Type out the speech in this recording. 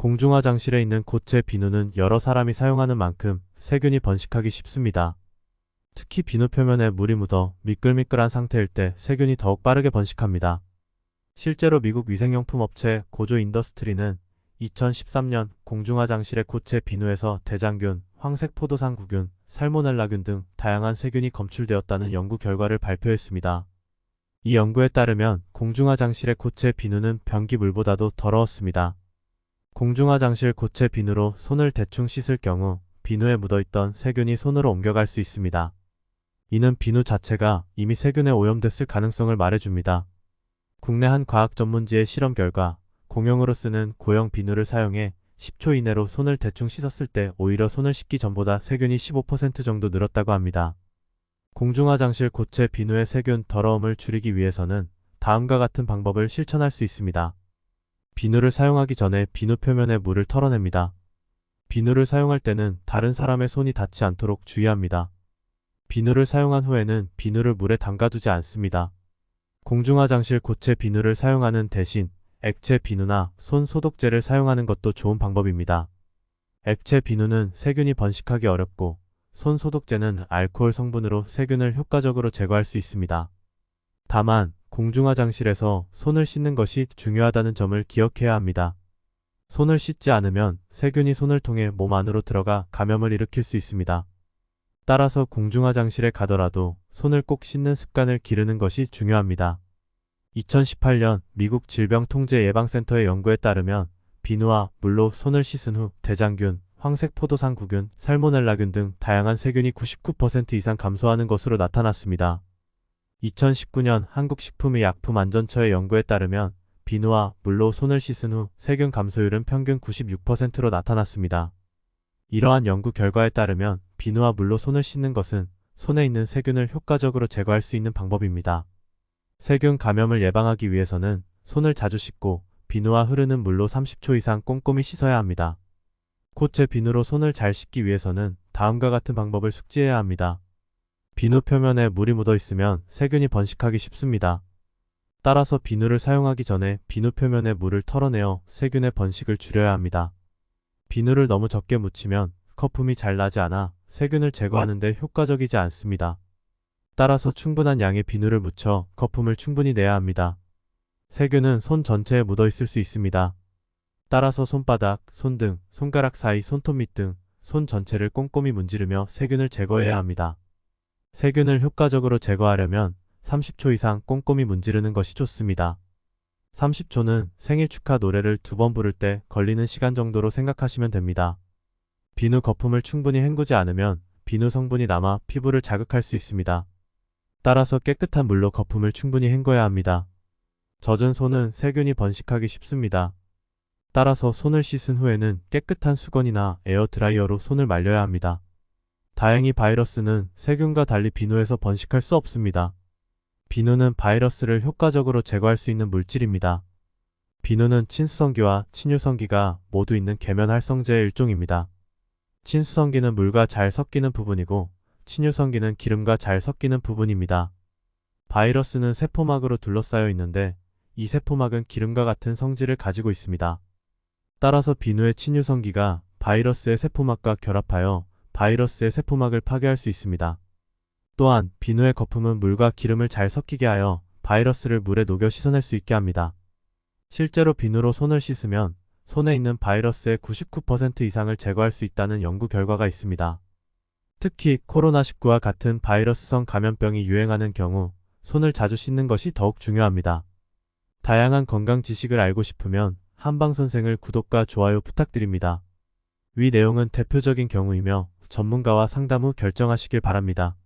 공중화장실에 있는 고체 비누는 여러 사람이 사용하는 만큼 세균이 번식하기 쉽습니다. 특히 비누 표면에 물이 묻어 미끌미끌한 상태일 때 세균이 더욱 빠르게 번식합니다. 실제로 미국 위생용품 업체 고조 인더스트리는 2013년 공중화장실의 고체 비누에서 대장균, 황색포도상구균, 살모넬라균 등 다양한 세균이 검출되었다는 연구 결과를 발표했습니다. 이 연구에 따르면 공중화장실의 고체 비누는 변기물보다도 더러웠습니다. 공중화장실 고체 비누로 손을 대충 씻을 경우 비누에 묻어있던 세균이 손으로 옮겨갈 수 있습니다. 이는 비누 자체가 이미 세균에 오염됐을 가능성을 말해줍니다. 국내 한 과학 전문지의 실험 결과 공용으로 쓰는 고형 비누를 사용해 10초 이내로 손을 대충 씻었을 때 오히려 손을 씻기 전보다 세균이 15% 정도 늘었다고 합니다. 공중화장실 고체 비누의 세균 더러움을 줄이기 위해서는 다음과 같은 방법을 실천할 수 있습니다. 비누를 사용하기 전에 비누 표면에 물을 털어냅니다. 비누를 사용할 때는 다른 사람의 손이 닿지 않도록 주의합니다. 비누를 사용한 후에는 비누를 물에 담가두지 않습니다. 공중화장실 고체 비누를 사용하는 대신 액체 비누나 손 소독제를 사용하는 것도 좋은 방법입니다. 액체 비누는 세균이 번식하기 어렵고 손 소독제는 알코올 성분으로 세균을 효과적으로 제거할 수 있습니다. 다만 공중화장실에서 손을 씻는 것이 중요하다는 점을 기억해야 합니다. 손을 씻지 않으면 세균이 손을 통해 몸 안으로 들어가 감염을 일으킬 수 있습니다. 따라서 공중화장실에 가더라도 손을 꼭 씻는 습관을 기르는 것이 중요합니다. 2018년 미국 질병통제예방센터의 연구에 따르면 비누와 물로 손을 씻은 후 대장균, 황색포도상구균, 살모넬라균 등 다양한 세균이 99% 이상 감소하는 것으로 나타났습니다. 2019년 한국식품의약품안전처의 연구에 따르면 비누와 물로 손을 씻은 후 세균 감소율은 평균 96%로 나타났습니다. 이러한 연구 결과에 따르면 비누와 물로 손을 씻는 것은 손에 있는 세균을 효과적으로 제거할 수 있는 방법입니다. 세균 감염을 예방하기 위해서는 손을 자주 씻고 비누와 흐르는 물로 30초 이상 꼼꼼히 씻어야 합니다. 고체 비누로 손을 잘 씻기 위해서는 다음과 같은 방법을 숙지해야 합니다. 비누 표면에 물이 묻어 있으면 세균이 번식하기 쉽습니다. 따라서 비누를 사용하기 전에 비누 표면에 물을 털어내어 세균의 번식을 줄여야 합니다. 비누를 너무 적게 묻히면 거품이 잘 나지 않아 세균을 제거하는 데 효과적이지 않습니다. 따라서 충분한 양의 비누를 묻혀 거품을 충분히 내야 합니다. 세균은 손 전체에 묻어 있을 수 있습니다. 따라서 손바닥, 손등, 손가락 사이, 손톱 밑 등 손 전체를 꼼꼼히 문지르며 세균을 제거해야 합니다. 세균을 효과적으로 제거하려면 30초 이상 꼼꼼히 문지르는 것이 좋습니다. 30초는 생일 축하 노래를 2번 부를 때 걸리는 시간 정도로 생각하시면 됩니다. 비누 거품을 충분히 헹구지 않으면 비누 성분이 남아 피부를 자극할 수 있습니다. 따라서 깨끗한 물로 거품을 충분히 헹궈야 합니다. 젖은 손은 세균이 번식하기 쉽습니다. 따라서 손을 씻은 후에는 깨끗한 수건이나 에어드라이어로 손을 말려야 합니다. 다행히 바이러스는 세균과 달리 비누에서 번식할 수 없습니다. 비누는 바이러스를 효과적으로 제거할 수 있는 물질입니다. 비누는 친수성기와 친유성기가 모두 있는 계면활성제의 일종입니다. 친수성기는 물과 잘 섞이는 부분이고 친유성기는 기름과 잘 섞이는 부분입니다. 바이러스는 세포막으로 둘러싸여 있는데 이 세포막은 기름과 같은 성질을 가지고 있습니다. 따라서 비누의 친유성기가 바이러스의 세포막과 결합하여 바이러스의 세포막을 파괴할 수 있습니다. 또한 비누의 거품은 물과 기름을 잘 섞이게 하여 바이러스를 물에 녹여 씻어낼 수 있게 합니다. 실제로 비누로 손을 씻으면 손에 있는 바이러스의 99% 이상을 제거할 수 있다는 연구 결과가 있습니다. 특히 코로나19와 같은 바이러스성 감염병이 유행하는 경우 손을 자주 씻는 것이 더욱 중요합니다. 다양한 건강 지식을 알고 싶으면 한방선생을 구독과 좋아요 부탁드립니다. 위 내용은 대표적인 경우이며 전문가와 상담 후 결정하시길 바랍니다.